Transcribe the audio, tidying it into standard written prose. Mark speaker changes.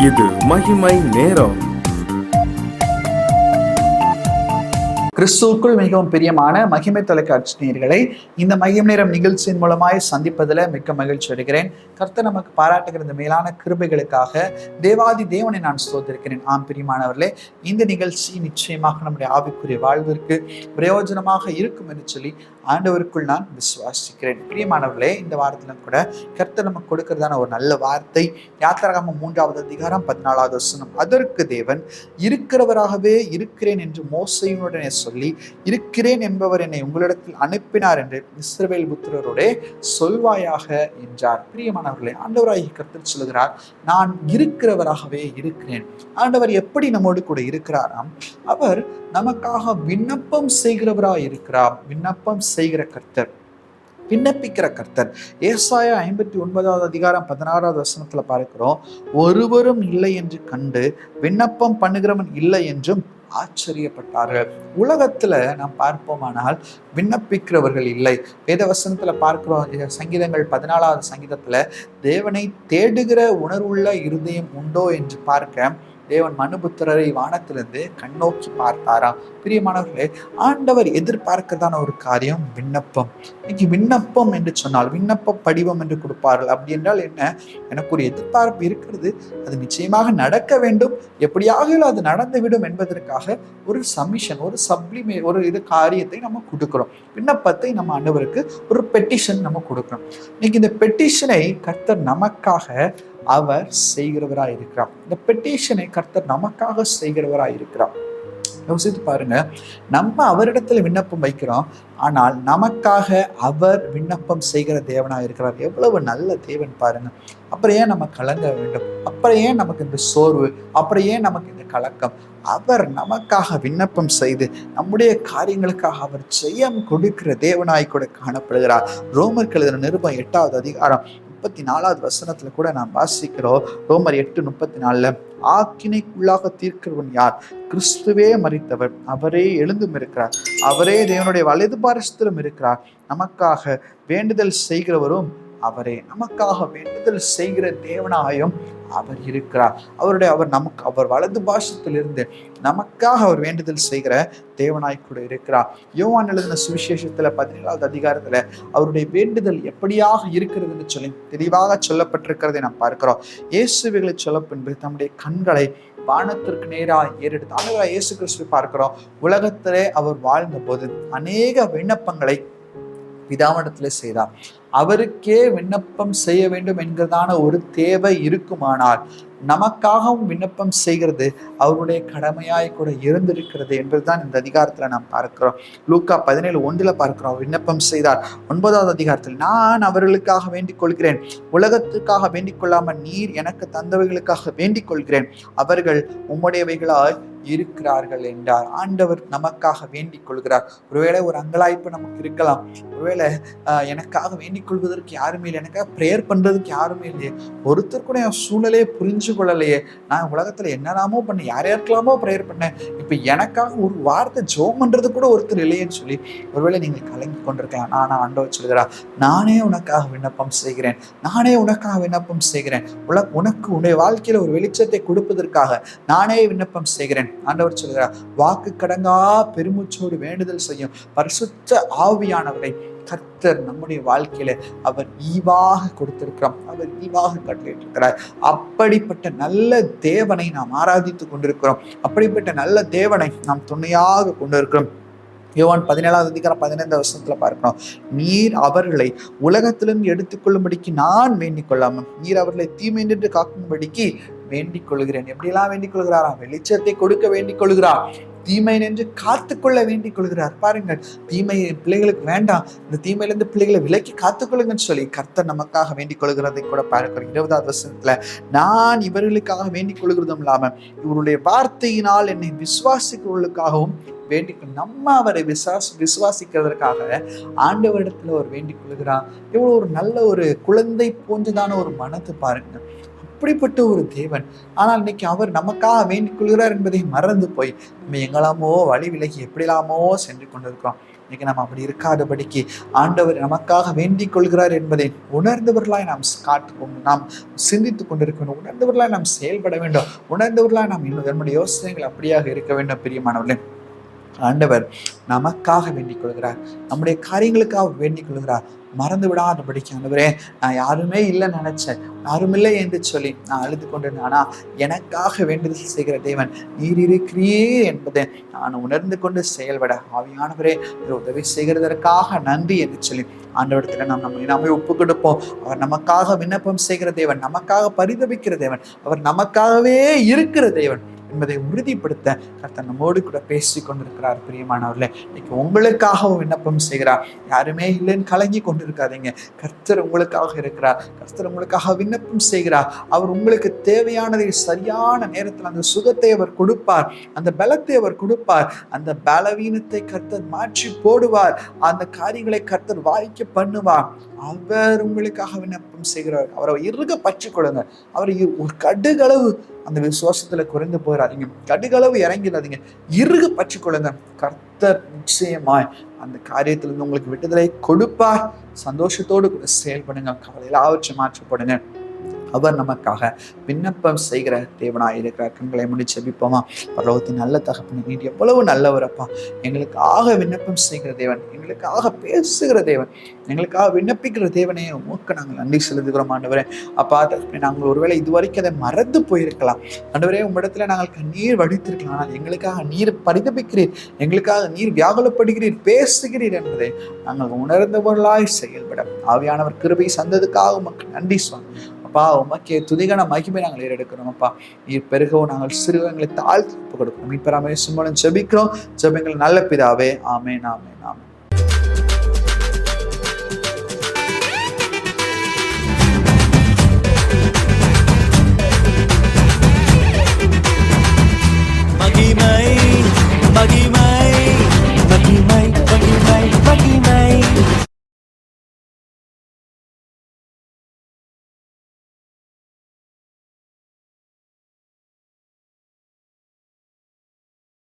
Speaker 1: இது மகிமை நேரம்.
Speaker 2: கிறிஸ்துவுக்குள் மிகவும் பிரியமான மகிமை தொலைக்காட்சி நேயர்களை இந்த மகிமை நேரம் நிகழ்ச்சியின் மூலமாய் சந்திப்பதில் மிக்க மகிழ்ச்சி அடைகிறேன். கர்த்தர் நமக்கு பாராட்டுகிற இந்த மேலான கிருபைகளுக்காக தேவாதி தேவனை நான் ஸ்தோத்திரிக்கிறேன். ஆம் பிரியமானவர்களே, இந்த நிகழ்ச்சி நிச்சயமாக நம்முடைய ஆவிக்குரிய வாழ்விற்கு பிரயோஜனமாக இருக்கும் என்று சொல்லி ஆண்டவருக்குள் நான் விசுவாசிக்கிறேன். பிரியமானவர்களே, இந்த வாரத்திலும் கூட கர்த்தர் நமக்கு கொடுக்கிறதான ஒரு நல்ல வார்த்தை யாத்திராகமம் 3வது அதிகாரம் 14வது வசனம். அதற்கு தேவன் இருக்கிறவராகவே இருக்கிறேன் என்று மோசேயுடனே சொல்லி, இருக்கிறேன் என்பவர் என்னை உங்களிடத்தில் அனுப்பினார் என்று இஸ்ரவேல் புத்திரரோடே சொல்வாயாக என்றார். பிரியமானவர்களே, ஆண்டவராகிய கர்த்தர் சொல்கிறார், நான் இருக்கிறவராகவே இருக்கிறேன். ஆண்டவர் எப்படி நம்மோடு கூட இருக்கிறாராம்? அவர் நமக்காக விண்ணப்பம் செய்கிறவராய் இருக்கிறார். விண்ணப்பம் செய்கிற கர்த்தர், விண்ணப்பிக்கிற கர்த்தர். ஏசாயா 59வது அதிகாரம் 16வது வசனத்துல பார்க்கிறோம், ஒருவரும் இல்லை என்று கண்டு விண்ணப்பம் பண்ணுகிறவன் இல்லை என்றும் ஆச்சரியப்பட்டார்கள். உலகத்துல நாம் பார்ப்போமானால் விண்ணப்பிக்கிறவர்கள் இல்லை. வேதவசனத்துல பார்க்கிறோம், சங்கீதங்கள் 14வது சங்கீதத்துல தேவனை தேடுகிற உணர்வுள்ள இருதயம் உண்டோ என்று பார்க்க தேவன் மனுபுத்திரரை வானத்திலிருந்து கண்ணோக்கி பார்த்தாராம். பிரியமானவர்களே, ஆண்டவர் எதிர்பார்க்கிறதான ஒரு காரியம் விண்ணப்பம். இன்னைக்கு விண்ணப்பம் என்று சொன்னால் விண்ணப்ப படிவம் என்று கொடுப்பார்கள். அப்படி என்றால் என்ன? எனக்கு ஒரு எதிர்பார்ப்பு இருக்கிறது, அது நிச்சயமாக நடக்க வேண்டும், எப்படியாக அது நடந்துவிடும் என்பதற்காக ஒரு சப்மிஷன், ஒரு சப்ளிமே, ஒரு காரியத்தை நம்ம கொடுக்கிறோம். விண்ணப்பத்தை நம்ம ஆண்டவருக்கு ஒரு பெட்டிஷன் நம்ம கொடுக்கிறோம். இன்னைக்கு இந்த பெட்டிஷனை கர்த்தர் நமக்காக அவர் செய்கிறவராய் இருக்கிறார். இந்த பெட்டிஷனை கர்த்தர் நமக்காக செய்கிறவராய் இருக்கிறார். யோசித்து பாருங்க, நம்ம அவரிடத்துல விண்ணப்பம் வைக்கிறோம், ஆனால் நமக்காக அவர் விண்ணப்பம் செய்கிற தேவனாக இருக்கிறார். எவ்வளவு நல்ல தேவன் பாருங்க. அப்புறம் ஏன் நம்ம கலங்க வேண்டும்? அப்புறம் ஏன் நமக்கு இந்த சோர்வு? அப்புறம் ஏன் நமக்கு இந்த கலக்கம்? அவர் நமக்காக விண்ணப்பம் செய்து நம்முடைய காரியங்களுக்காக அவர் ஜெயம் கொடுக்கிற தேவனாய் கூட காணப்படுகிறார். ரோமருக்கு எழுதின நிருபம் 8வது அதிகாரம் 34வது வசனத்துல கூட நாம் வாசிக்கிறோம். ரோமர் 8:34, ஆக்கினைக்குள்ளாக தீர்க்கிறவன் யார்? கிறிஸ்துவே மரித்தவர், அவரே எழுந்தும் இருக்கிறார், அவரே தேவனுடைய வலது பாரசத்திலும் இருக்கிறார், நமக்காக வேண்டுதல் செய்கிறவரும் அவரே. நமக்காக வேண்டுதல் செய்கிற தேவனாயும் அவர் இருக்கிறார். அவர் வலது பாசத்திலிருந்து நமக்காக அவர் வேண்டுதல் செய்கிற தேவனாய் கூட இருக்கிறார். யோவான் எழுதின சுவிசேஷத்துல 17வது அதிகாரத்துல அவருடைய வேண்டுதல் எப்படியாக இருக்கிறதுன்னு சொல்லி தெளிவாக சொல்லப்பட்டிருக்கிறதை நாம் பார்க்கிறோம். இயேசுவைகளை சொல்ல பின்பு தம்முடைய கண்களை வானத்திற்கு நேராக ஏறெடுத்து ஆண்டவராகிய இயேசு கிறிஸ்துவை பார்க்கிறோம். உலகத்திலே அவர் வாழ்ந்த போது அநேக விண்ணப்பங்களை பிதாவிடத்திலே செய்தார். அவருக்கே விண்ணப்பம் செய்ய வேண்டும் என்கிறதான ஒரு தேவை இருக்குமானால் நமக்காகவும் விண்ணப்பம் செய்கிறது அவருடைய கடமையாய் கூட இருந்திருக்கிறது என்பதுதான் இந்த அதிகாரத்துல நாம் பார்க்கிறோம். லூக்கா 17:1 பார்க்கிறோம், விண்ணப்பம் செய்தார். 9வது அதிகாரத்தில், நான் அவர்களுக்காக வேண்டிக் கொள்கிறேன், உலகத்துக்காக வேண்டிக் கொள்ளாமல் நீர் எனக்கு தந்தவைகளுக்காக வேண்டிக் கொள்கிறேன், அவர்கள் உம்முடையவைகளாய் இருக்கிறார்கள் என்றார். ஆண்டவர் நமக்காக வேண்டிக் கொள்கிறார். ஒருவேளை ஒரு அங்கலாய்ப்பு நமக்கு இருக்கலாம். ஒருவேளை எனக்காக வேண்டிக் கொள்வதற்கு யாருமே இல்லை, எனக்காக ப்ரேயர் பண்றதுக்கு யாருமே இல்லையே, ஒருத்தர் கூட என் சூழலையே புரிஞ்சு கொள்ளலையே, நான் உலகத்துல என்னெல்லாமோ பண்ண, யாரையாருக்கலாமோ ப்ரேயர் பண்ணேன், இப்ப எனக்காக ஒரு வார்த்தை ஜெபம் பண்றது கூட ஒருத்தர் இல்லையேன்னு சொல்லி ஒருவேளை நீங்கள் கலங்கி கொண்டிருக்கலாம். ஆனா ஆண்டவர் சொல்கிறார், நானே உனக்காக விண்ணப்பம் செய்கிறேன், நானே உனக்காக விண்ணப்பம் செய்கிறேன், உனக்கு உன்னுடைய வாழ்க்கையில ஒரு வெளிச்சத்தை கொடுப்பதற்காக நானே விண்ணப்பம் செய்கிறேன். ஆண்டவர் சொல்கிறார், வாக்கு கடங்கா பெருமூச்சோடு வேண்டுதல் செய்யும் பரிசுத்த ஆவியானவரை கர்த்தர் நம்முடைய வாழ்க்கையில அவர் ஈவாக கொடுத்திருக்கிறோம், அவர் ஈவாக கட்டளையிட்டிருக்கிறார். அப்படிப்பட்ட நல்ல தேவனை நாம் ஆராதித்துக் கொண்டிருக்கிறோம். அப்படிப்பட்ட நல்ல தேவனை நாம் துணையாக கொண்டிருக்கிறோம். யோவான் 17வது அதிகாரம் 15வது வசனத்துல பார்க்கணும், நீர் அவர்களை உலகத்திலிருந்து எடுத்துக்கொள்ளும்படிக்கு நான் வேண்டிக் கொள்ளாமல் நீர் அவர்களை தீமை நின்று காக்கும்படிக்கு வேண்டிக் கொள்கிறேன். எப்படியெல்லாம் வேண்டிக் கொள்கிறாரா? வெளிச்சத்தை கொடுக்க வேண்டிக் கொள்கிறார், தீமை நின்று காத்துக்கொள்ள வேண்டிக் கொள்கிறார். பாருங்கள், தீமை பிள்ளைகளுக்கு வேண்டாம், இந்த தீமையிலிருந்து பிள்ளைகளை விலக்கி காத்துக்கொள்ளுங்கன்னு சொல்லி கர்த்தர் நமக்காக வேண்டிக் கொள்கிறதை கூட பார்க்கிறோம். 20வது வசனத்துல, நான் இவர்களுக்காக வேண்டிக் கொள்கிறதும் இல்லாம இவருடைய வார்த்தையினால் என்னை விசுவாசிக்கிறவர்களுக்காகவும் வேண்டிக் நம்ம அவரை விசுவாசிக்கிறதற்காக ஆண்டவரிடத்துல அவர் வேண்டிக் கொள்கிறார். எவ்வளவு ஒரு நல்ல ஒரு குழந்தை போன்றதான ஒரு மனத்தை பாருங்க. அப்படிப்பட்ட ஒரு தேவன். ஆனால் இன்னைக்கு அவர் நமக்காக வேண்டிக் கொள்கிறார் என்பதை மறந்து போய் நம்ம எங்கெல்லாமோ வழி விலகி எப்படிலாமோ சென்று கொண்டிருக்கிறோம். இன்னைக்கு நம்ம அப்படி இருக்காதபடிக்கு ஆண்டவர் நமக்காக வேண்டிக் கொள்கிறார் என்பதை உணர்ந்தவர்களாய் நாம் சிந்தித்துக் கொண்டிருக்கணும். உணர்ந்தவர்களாய் நாம் செயல்பட வேண்டும். உணர்ந்தவர்களாய் நாம் இன்னும் நம்முடைய யோசனைகள் அப்படியாக இருக்க வேண்டும். பிரியமானவர்களே, ஆண்டவர் நமக்காக வேண்டிக் கொள்கிறார், நம்முடைய காரியங்களுக்காக வேண்டிக் கொள்கிறார். மறந்து விடாதபடிக்கு, ஆண்டவரே நான் யாருமே இல்லைன்னு நினைச்சேன், யாரும் இல்லை என்று சொல்லி நான் அழுது கொண்டிருந்தேன். ஆனா எனக்காக வேண்டுதல் செய்கிற தேவன் நீர் இருக்கிறீரே என்பதை நான் உணர்ந்து கொண்டு செயல்பட ஆவியானவரே உதவி செய்கிறதற்காக நன்றி என்று சொல்லி ஆண்டவரிடத்துல நம்மை ஒப்பு கொடுப்போம். அவர் நமக்காக விண்ணப்பம் செய்கிற தேவன், நமக்காக பரிதபிக்கிற தேவன், அவர் நமக்காகவே இருக்கிற தேவன் என்பதை உறுதிப்படுத்த கர்த்தர் நம்மோடு கூட பேசி கொண்டிருக்கிறார். பிரியமானவர்களே, இன்னைக்கு உங்களுக்காகவும் விண்ணப்பம் செய்கிறார். யாருமே இல்லைன்னு கலங்கி கொண்டிருக்காதீங்க. கர்த்தர் உங்களுக்காக இருக்கிறார். கர்த்தர் உங்களுக்காக விண்ணப்பம் செய்கிறார். அவர் உங்களுக்கு தேவையானதை சரியான நேரத்தில் அந்த சுகத்தை அவர் கொடுப்பார், அந்த பலத்தை அவர் கொடுப்பார். அந்த பலவீனத்தை கர்த்தர் மாற்றி போடுவார். அந்த காரியங்களை கர்த்தர் வாய்க்க பண்ணுவார். அவர் உங்களுக்காக விண்ணப்பம் செய்கிறார். அவரை இறுக பற்றி கொள்ளுங்க. அவர் ஒரு கடுகளவு அந்த விசுவாசத்துல குறைந்து போயிடாதீங்க, கடுகளவு இறங்கிடாதீங்க, இறுக பற்றி கொள்ளுங்க. கர்த்தர் நிச்சயமாய் அந்த காரியத்திலிருந்து உங்களுக்கு விடுதலை கொடுப்பார். சந்தோஷத்தோடு கூட செயல்படுங்க. கவலையெல்லாம் மாற்றப்படுங்க. அவர் நமக்காக விண்ணப்பம் செய்கிற தேவனாய் இருக்கிறார். கண்களை மூடி ஜெபிப்போமா? பரலோகத்தின் நல்ல தகப்பனே, நீர் எவ்வளவு நல்லவரப்பா. எங்களுக்காக விண்ணப்பம் செய்கிற தேவன், எங்களுக்காக பேசுகிற தேவன், எங்களுக்காக விண்ணப்பிக்கிற தேவனே உமக்கு நாங்கள் நன்றி செலுத்துகிறோம். ஆண்டவரே அப்பா, நாங்கள் ஒருவேளை இதுவரைக்கும் அதை மறந்து போயிருக்கலாம். ஆண்டவரே, உம்மிடத்துல நாங்கள் கண்ணீர் வடித்திருக்கலாம். ஆனால் எங்களுக்காக நீர் பரிதபிக்கிறீர், எங்களுக்காக நீர் வியாகுலப்படுகிறீர், பேசுகிறீர் என்பதை நாங்கள் உணர்ந்தவர்களாய் செயல்பட ஆவியானவர் கிருபை சந்ததுக்காக உமக்கு நன்றி சொன்னோம். அப்பா, உமக்கே துதிகன மகிமை நாங்கள் ஏறெடுக்கிறோம். அப்பா, நீர் பெருகவும் நாங்கள் சிறுவங்களை தாழ்த்து கொடுக்கிறோம். மீட்பராமே சும்மா ஜெபிக்கிறோம். ஜெபங்கள் நல்ல பிதாவே. ஆமென், ஆமென், ஆமென்.